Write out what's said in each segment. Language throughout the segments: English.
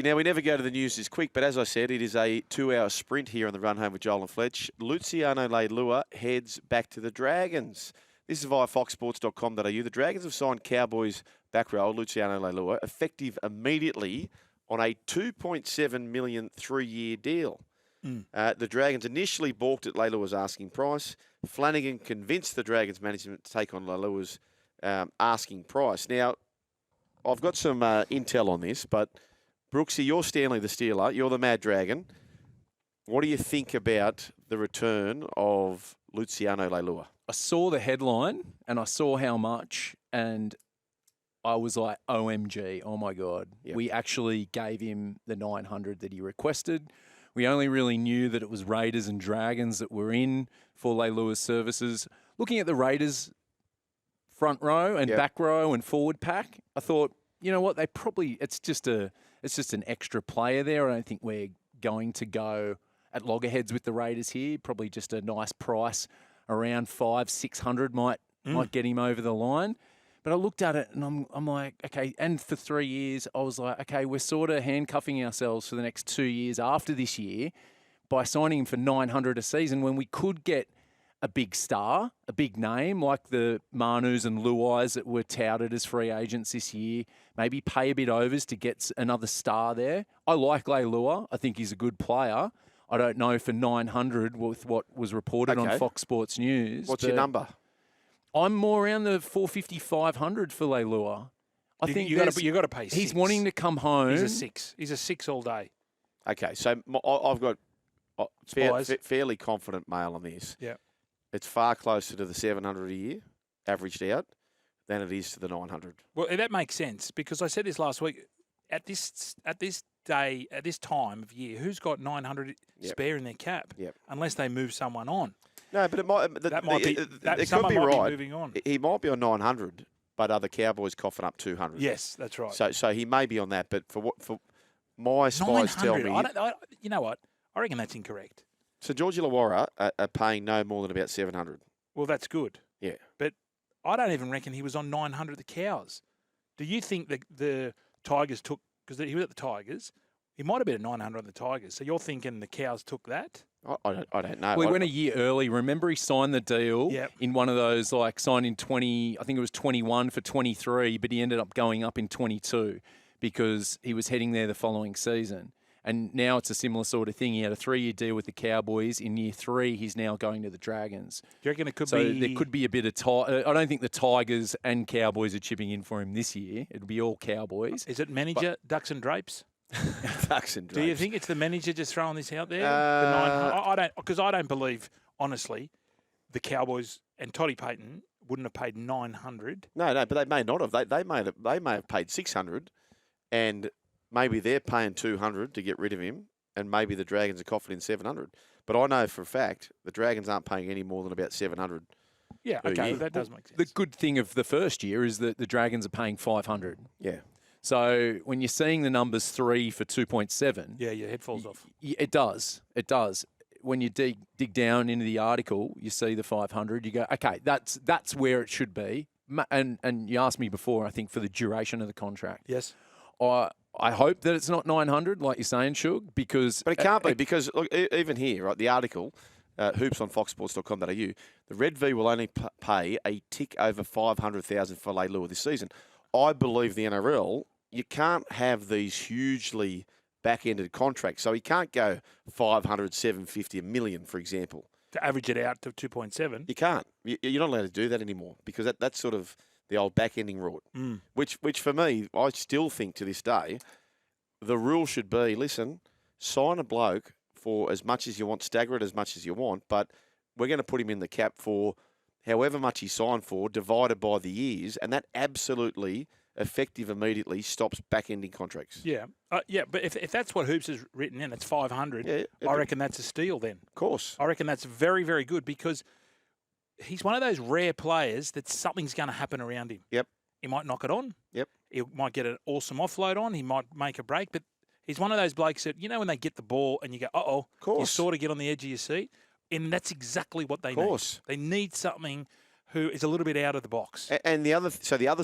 Brooksy, now we never go to the news this quick, but as I said, it is a 2-hour sprint here on the run home with Joel and Fletch. Luciano Leilua heads back to the Dragons. This is via foxsports.com.au. The Dragons have signed Cowboys back row Luciano Leilua, effective immediately on a 2.7 million 3-year deal. The Dragons initially balked at Leilua's asking price. Flanagan convinced the Dragons management to take on Leilua's asking price. Now, I've got some intel on this, but Brooksy, you're Stanley the Steeler. You're the Mad Dragon. What do you think about the return of Luciano Leilua? I saw the headline and I saw how much, and I was like, OMG, oh my God. Yep. We actually gave him the 900 that he requested. We only really knew that it was Raiders and Dragons that were in for Leilua's services. Looking at the Raiders front row and back row and forward pack, I thought, you know what, they probably, it's just an extra player there. I don't think we're going to go at loggerheads with the Raiders here. Probably just a nice price around 500-600 might get him over the line. But I looked at it and I'm like, okay, and for 3 years, I was like, okay, we're sort of handcuffing ourselves for the next 2 years after this year by signing him for 900 a season when we could get a big star, a big name like the Manus and Luais that were touted as free agents this year, maybe pay a bit overs to get another star there. I like Leilua. I think he's a good player. I don't know for 900 with what was reported on Fox Sports News. What's your number? I'm more around the 450, 500 for Leilua. I think you got to pay 6. He's wanting to come home. He's a 6. He's a 6 all day. Okay, so I've got fairly confident mail on this. Yeah. It's far closer to the 700 a year, averaged out, than it is to the 900. Well, that makes sense because I said this last week. At this day, at this time of year, who's got 900 spare in their cap? Yep. Unless they move someone on. No, but it might. It could be right. Moving on. He might be on 900, but are the Cowboys coughing up 200? Yes, that's right. So he may be on that, but for my spies tell me, you know what? I reckon that's incorrect. So George Illawarra are paying no more than about 700. Well, that's good. Yeah, but I don't even reckon he was on 900 the Cows. Do you think that the Tigers took, because he was at the Tigers, he might have been at 900 on the Tigers. So you're thinking the Cows took that? I don't know. Well, he went a year early. Remember, he signed the deal in one of those, like signed in 20, I think it was 21 for 23, but he ended up going up in 22 because he was heading there the following season. And now it's a similar sort of thing. He had a 3-year deal with the Cowboys. In year 3, he's now going to the Dragons. Do you reckon it could be... So there could be a bit of... I don't think the Tigers and Cowboys are chipping in for him this year. It'll be all Cowboys. Is it manager, Ducks and Drapes? Ducks and Drapes. Do you think it's the manager just throwing this out there? I don't, because I don't believe, honestly, the Cowboys and Toddy Payton wouldn't have paid 900. No, but they may not have. They may have paid 600, and maybe they're paying 200 to get rid of him, and maybe the Dragons are coughing in 700. But I know for a fact the Dragons aren't paying any more than about 700. Yeah, okay, that does make sense. The good thing of the first year is that the Dragons are paying 500. Yeah. So when you're seeing the numbers 3 for 2.7... Yeah, your head falls off. It does. It does. When you dig down into the article, you see the 500, you go, okay, that's where it should be. And you asked me before, I think, for the duration of the contract. Yes. I hope that it's not 900, like you're saying, Shug, because... But it can't be, because look, even here, right, the article, hoops on foxsports.com.au, the Red V will only pay a tick over $500,000 for Leilua this season. I believe the NRL, you can't have these hugely back-ended contracts. So he can't go 500, 750, $1 million, for example. To average it out to 2.7. You can't. You're not allowed to do that anymore because that's sort of the old back-ending route, which for me, I still think to this day, the rule should be, listen, sign a bloke for as much as you want, stagger it as much as you want, but we're going to put him in the cap for however much he signed for, divided by the years, and that absolutely, effective immediately, stops back-ending contracts. Yeah, but if that's what Hoops has written in, it's 500, I reckon that's a steal then. Of course. I reckon that's very, very good because he's one of those rare players that something's going to happen around him. Yep. He might knock it on. Yep. He might get an awesome offload on. He might make a break, but he's one of those blokes that, you know, when they get the ball and you go, uh-oh, you sort of get on the edge of your seat. And that's exactly what they need. They need something who is a little bit out of the box. And the other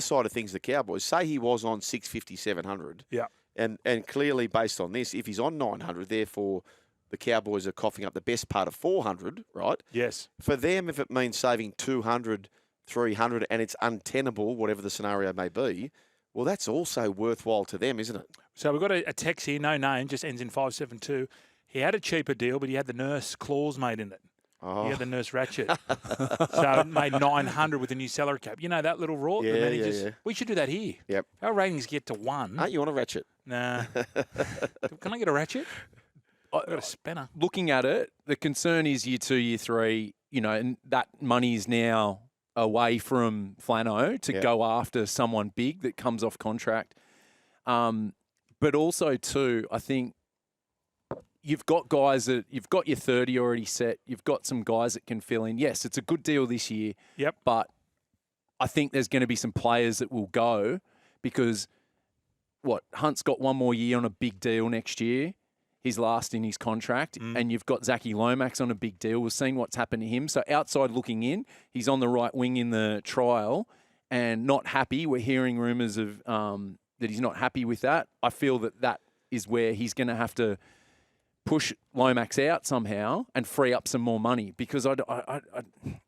side of things, the Cowboys, say he was on 650, 700. Yeah. And clearly, based on this, if he's on 900, therefore the Cowboys are coughing up the best part of 400, right? Yes. For them, if it means saving 200, 300, and it's untenable, whatever the scenario may be, well, that's also worthwhile to them, isn't it? So we've got a text here, no name, just ends in 572. He had a cheaper deal, but he had the nurse clause made in it. Oh. He had the nurse ratchet. So it made 900 with the new salary cap. You know that little rort? Yeah, the managers, yeah. We should do that here. Yep. Our ratings get to 1. Aren't you on a ratchet? Nah. Can I get a ratchet? I've got a spanner. Looking at it, the concern is year 2, year 3, and that money is now away from Flano to go after someone big that comes off contract. But also, too, I think you've got guys that you've got your 30 already set. You've got some guys that can fill in. Yes, it's a good deal this year. Yep. But I think there's going to be some players that will go because Hunt's got one more year on a big deal next year. He's last in his contract, and you've got Zachy Lomax on a big deal. We've seen what's happened to him. So outside looking in, he's on the right wing in the trial and not happy. We're hearing rumours of that he's not happy with that. I feel that is where he's going to have to push Lomax out somehow and free up some more money because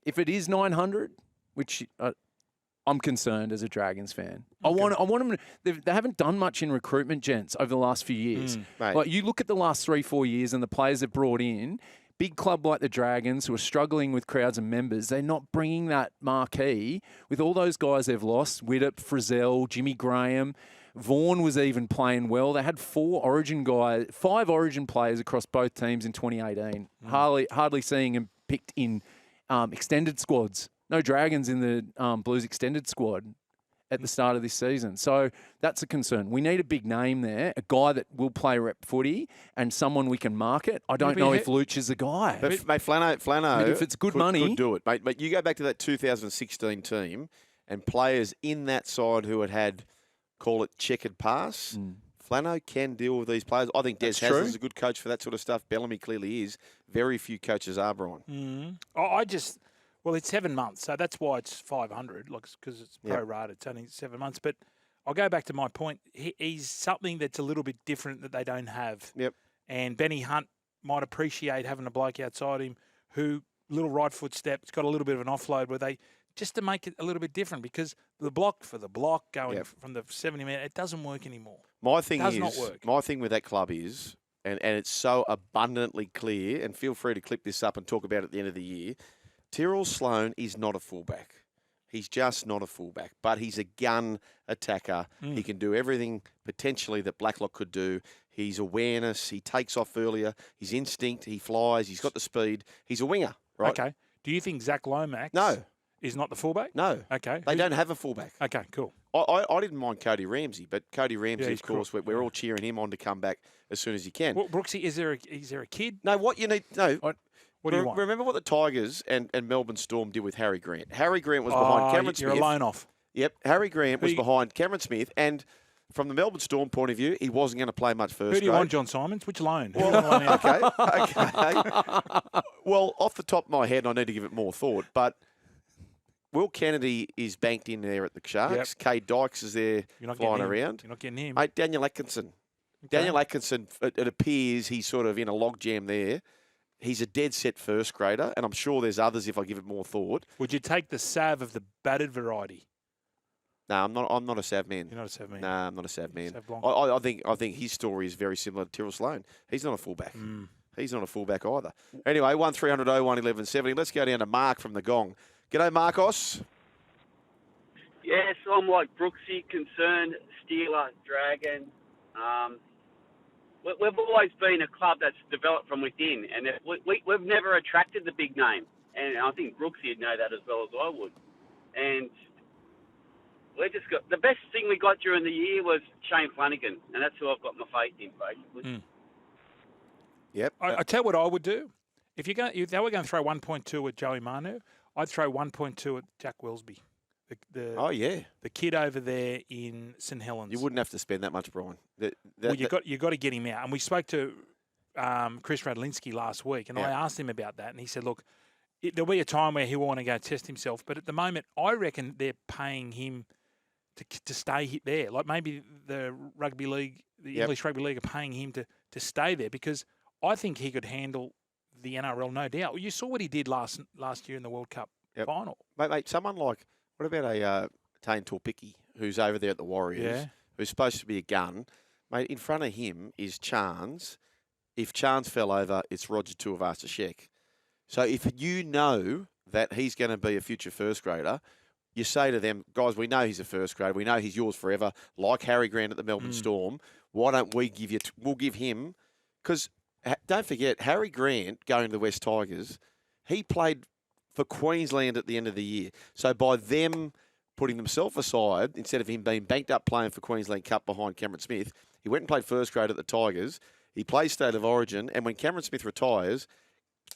if it is 900, which I'm concerned as a Dragons fan. Okay. I want them to, they haven't done much in recruitment, gents, over the last few years. Like you look at the last 3-4 years and the players they've brought in, big club like the Dragons who are struggling with crowds and members, they're not bringing that marquee with all those guys they've lost, Widdop, Frizzell, Jimmy Graham. Vaughan was even playing well. They had 5 Origin players across both teams in 2018. Hardly seeing them picked in extended squads. No Dragons in the Blues extended squad at the start of this season. So that's a concern. We need a big name there, a guy that will play rep footy and someone we can market. I don't know if Luch is the guy. But, mate, Flano if it's good money, could do it. Mate, but you go back to that 2016 team and players in that side who had call it checkered pass. Flano can deal with these players. I think Des Hasler is a good coach for that sort of stuff. Bellamy clearly is. Very few coaches are, Brian. Well, it's 7 months, so that's why it's 500, because it's pro-rata. It's only 7 months. But I'll go back to my point. He's something that's a little bit different that they don't have. Yep. And Benny Hunt might appreciate having a bloke outside him who, little right foot step, it's got a little bit of an offload where they, just to make it a little bit different, because the block for the block going from the 70 metre, it doesn't work anymore. My thing does not work. My thing with that club is, and it's so abundantly clear, and feel free to clip this up and talk about it at the end of the year, Tyrrell Sloan is not a fullback. He's just not a fullback, but he's a gun attacker. He can do everything potentially that Blacklock could do. His awareness, he takes off earlier, his instinct, he flies, he's got the speed. He's a winger, right? Okay. Do you think Zach Lomax is not the fullback? No. Okay. They don't have a fullback. Okay, cool. I didn't mind Cody Ramsey, but Cody Ramsey, of course, we're all cheering him on to come back as soon as he can. Well, Brooksy, is there a kid? No, what you need... No. What do you want? Remember what the Tigers and Melbourne Storm did with Harry Grant. Harry Grant was behind Cameron Smith. You're a loan off. Yep, Harry Grant was behind Cameron Smith, and from the Melbourne Storm point of view, he wasn't going to play much first grade. Who do you want, John Simons? Which loan? Well, okay. Well, off the top of my head, I need to give it more thought, but Will Kennedy is banked in there at the Sharks. Yep. Cade Dykes is there flying around. You're not getting him. Mate, Daniel Atkinson. Okay. Daniel Atkinson, it appears he's sort of in a logjam there. He's a dead set first grader, and I'm sure there's others if I give it more thought. Would you take the Sav of the battered variety? No, I'm not a Sav man. You're not a Sav man. No, I'm not a Sav man. I think his story is very similar to Tyrrell Sloan. He's not a fullback. He's not a fullback either. Anyway, 1300 01 1170. Let's go down to Mark from the Gong. G'day, Marcos. Yes, I'm like Brooksy, concerned, Steeler, Dragon. We've always been a club that's developed from within, and we've never attracted the big name. And I think Brooksy would know that as well as I would. And we just got the best thing we got during the year was Shane Flanagan, and that's who I've got my faith in, basically. Yep. I tell you what I would do. If they were going to throw 1.2 at Joey Manu, I'd throw 1.2 at Jack Wellsby. The kid over there in St Helens. You wouldn't have to spend that much, Brian. You got to get him out. And we spoke to Chris Radlinski last week, and I asked him about that, and he said, "Look, there'll be a time where he'll want to go test himself, but at the moment, I reckon they're paying him to stay there. Like maybe the rugby league, the English rugby league, are paying him to stay there because I think he could handle the NRL, no doubt. You saw what he did last year in the World Cup final. Mate, someone like, what about a Tane Torpicki, who's over there at the Warriors, who's supposed to be a gun? Mate, in front of him is Chance. If Chance fell over, it's Roger Tuivasa-Sheck. So if you know that he's going to be a future first grader, you say to them, guys, we know he's a first grader. We know he's yours forever, like Harry Grant at the Melbourne Storm. Why don't we give you, we'll give him, because don't forget, Harry Grant going to the West Tigers, he played for Queensland at the end of the year. So by them putting themselves aside, instead of him being banked up playing for Queensland Cup behind Cameron Smith, he went and played first grade at the Tigers. He plays State of Origin, and when Cameron Smith retires,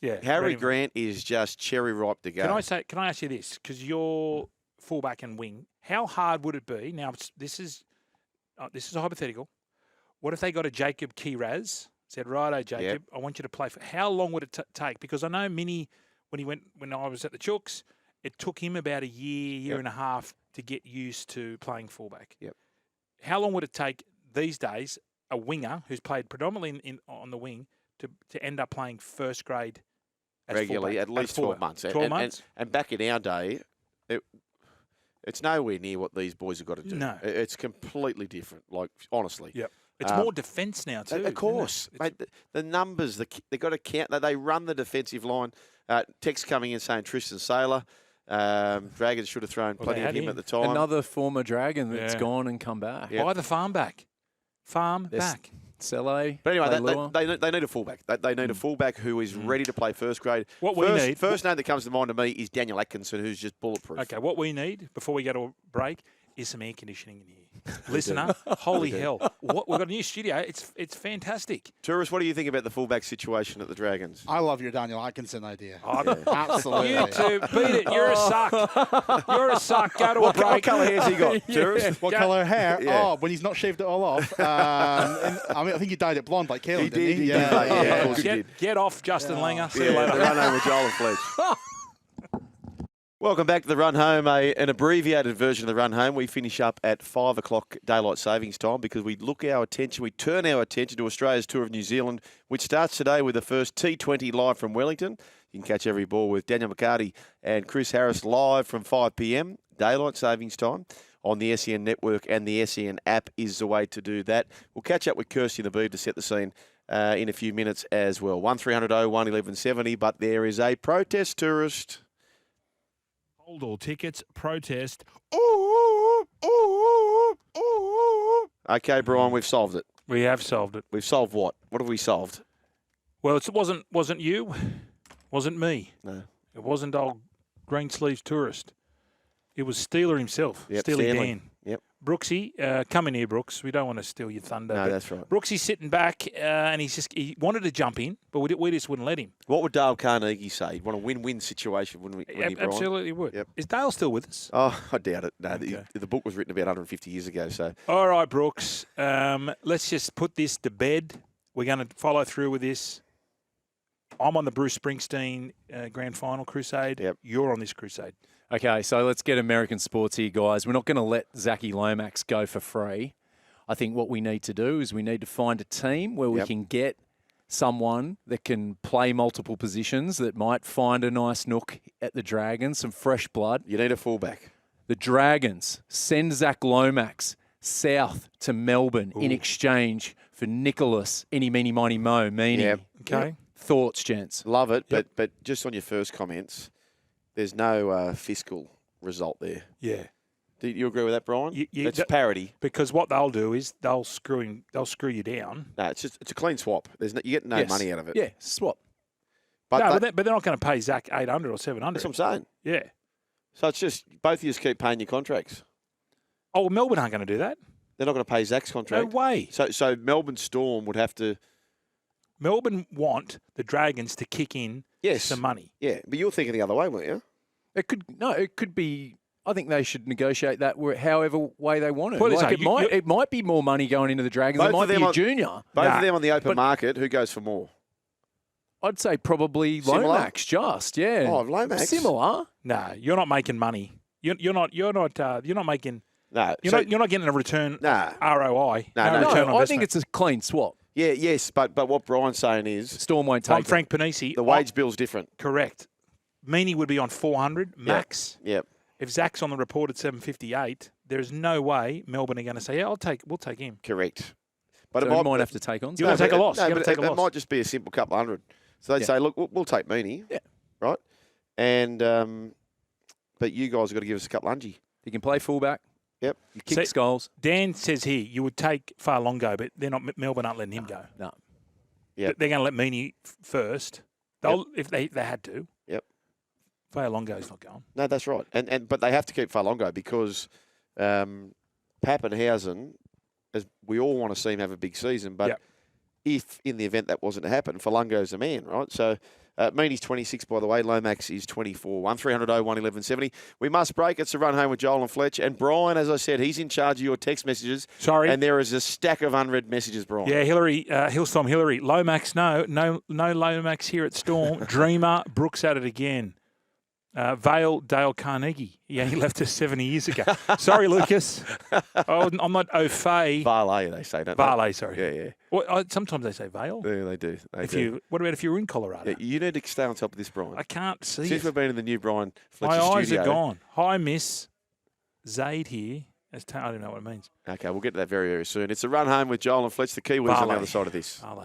Harry Grant is just cherry ripe to go. Can I ask you this? Because you're fullback and wing. How hard would it be? Now this is a hypothetical. What if they got a Jacob Kiraz? Said, righto, Jacob, I want you to play for. How long would it take? Because I know Mini, when I was at the Chooks, it took him about a year and a half to get used to playing fullback. Yep. How long would it take these days a winger who's played predominantly on the wing to end up playing first grade as regularly, fullback, at least 12 months. 12 months? And back in our day, it's nowhere near what these boys have got to do. No. It's completely different, like, honestly. Yep. It's more defence now too. Of course. Mate, the numbers, they've got to count. They run the defensive line. Text coming in saying Tristan Saylor. Dragons should have thrown plenty of him at the time. Another former Dragon that's gone and come back. Buy the farm back. Back. Sele. But anyway, they need a fullback. They need a fullback who is ready to play first grade. First name that comes to mind to me is Daniel Atkinson, who's just bulletproof. Okay, what we need before we go to a break is some air conditioning in here. Listener, holy hell. We've got a new studio. It's fantastic. Tourist, what do you think about the fullback situation at the Dragons? I love your Daniel Atkinson idea. Absolutely. You two, beat it. You're a suck. You're a suck. Go to a break. What colour hair's he got, Tourist? What colour hair? Yeah. Oh, when he's not shaved it all off. I think he dyed it blonde like Caleb, didn't he? Yeah. Of course he did. Get off, Justin Langer. See you The later. run home with Joel and Fletch. Welcome back to the Run Home, an abbreviated version of the Run Home. We finish up at 5 o'clock daylight savings time because we turn our attention to Australia's tour of New Zealand, which starts today with the first T20 live from Wellington. You can catch every ball with Daniel McCarty and Chris Harris live from 5 p.m, daylight savings time. On the SEN network and the SEN app is the way to do that. We'll catch up with Kirsty and the Beeb to set the scene in a few minutes as well. 1300 01 1170, but there is a protest, Tourist. Hold all tickets, protest. Okay, Brian, we've solved it. We have solved it. We've solved what? What have we solved? Well, it wasn't you, wasn't me. No. It wasn't old Green Sleeves Tourist. It was Steeler himself, Steely Dan. Yep. Brooksy, come in here, Brooks. We don't want to steal your thunder. No, that's right. Brooksy's sitting back, and he wanted to jump in, but we just wouldn't let him. What would Dale Carnegie say? He'd want a win-win situation, wouldn't he, Brian? Absolutely would. Yep. Is Dale still with us? Oh, I doubt it. No, Okay. the book was written about 150 years ago, so... All right, Brooks. Let's just put this to bed. We're going to follow through with this. I'm on the Bruce Springsteen Grand Final crusade. Yep. You're on this crusade. Okay, so let's get American sports here, guys. We're not going to let Zachy Lomax go for free. I think what we need to do is we need to find a team where we can get someone that can play multiple positions, that might find a nice nook at the Dragons, some fresh blood. You need a fullback. The Dragons send Zach Lomax south to Melbourne in exchange for Nicholas, any, meeny, miny, mo, meany. Yep. Okay. Thoughts, gents? Love it, but just on your first comments, there's no fiscal result there. Yeah. Do you agree with that, Brian? It's that- parity. Because what they'll do is they'll screw you down. No, it's a clean swap. You get no money out of it. Yeah, swap. But But they're not going to pay Zach 800 or 700. that's what I'm saying. Yeah. So it's just both of you keep paying your contracts. Oh, well, Melbourne aren't going to do that. They're not going to pay Zach's No contract. way. So Melbourne Storm would have to. Melbourne want the Dragons to kick in some money. Yeah, but you're thinking the other way, weren't you? It could be. I think they should negotiate that however way they want it. Put it this Like way, it might be more money going into the Dragons. It might be a junior. Both of them on the open market. Who goes for more? I'd say probably Similar? Lomax. Just yeah. Oh, Lomax. Similar. No, you're not making money. You're not making. No. You're not getting a return ROI. No, return on I investment. think it's a clean swap. Yeah, yes, but what Brian's saying is Storm won't I'm take Frank Panisi. the wage bill's different. Correct. Meany would be on 400 max. Yep. If Zach's on the reported 758, there's no way Melbourne are going to say, "Yeah, we'll take him." Correct. But So it might have to take on. You're going to take a loss. No, You're going to take a it loss. might just be a simple couple hundred. So they say, look, we'll take Meany. Yeah. Right? And but you guys have got to give us a couple hundred. You can play fullback. Yep. You kick goals. Dan says here you would take Farlongo, but Melbourne aren't letting him go. No. Yeah. They're going to let Meany first. If they had to. Yep. Farlongo's not going. No, that's right. But they have to keep Farlongo because Pappenhausen, as we all want to see him have a big season, but if in the event that wasn't to happen, Farlongo's the man, right? So Meany's 26, by the way. Lomax is 24. 1300 01 1170. We must break. It's a run home with Joel and Fletch. And Brian, as I said, he's in charge of your text messages. Sorry. And there is a stack of unread messages, Brian. Yeah, Hillary, Hillstorm Hillary. Lomax, no Lomax here at Storm. Dreamer, Brooks at it again. Vale, Dale Carnegie. Yeah, he left us 70 years ago. Sorry, Lucas. I'm not au fait. Valet, they say, don't they? Valet, sorry. Yeah. Well, sometimes they say Vale. Yeah, they do. What about if you're in Colorado? Yeah, you need to stay on top of this, Brian. I can't see Since it. we've been in the new Brian Fletcher My eyes studio. are gone. Hi, Miss Zaid here. I don't know what it means. Okay, we'll get to that very, very soon. It's a run home with Joel and Fletch. The Kiwis on the other side of this. Valet.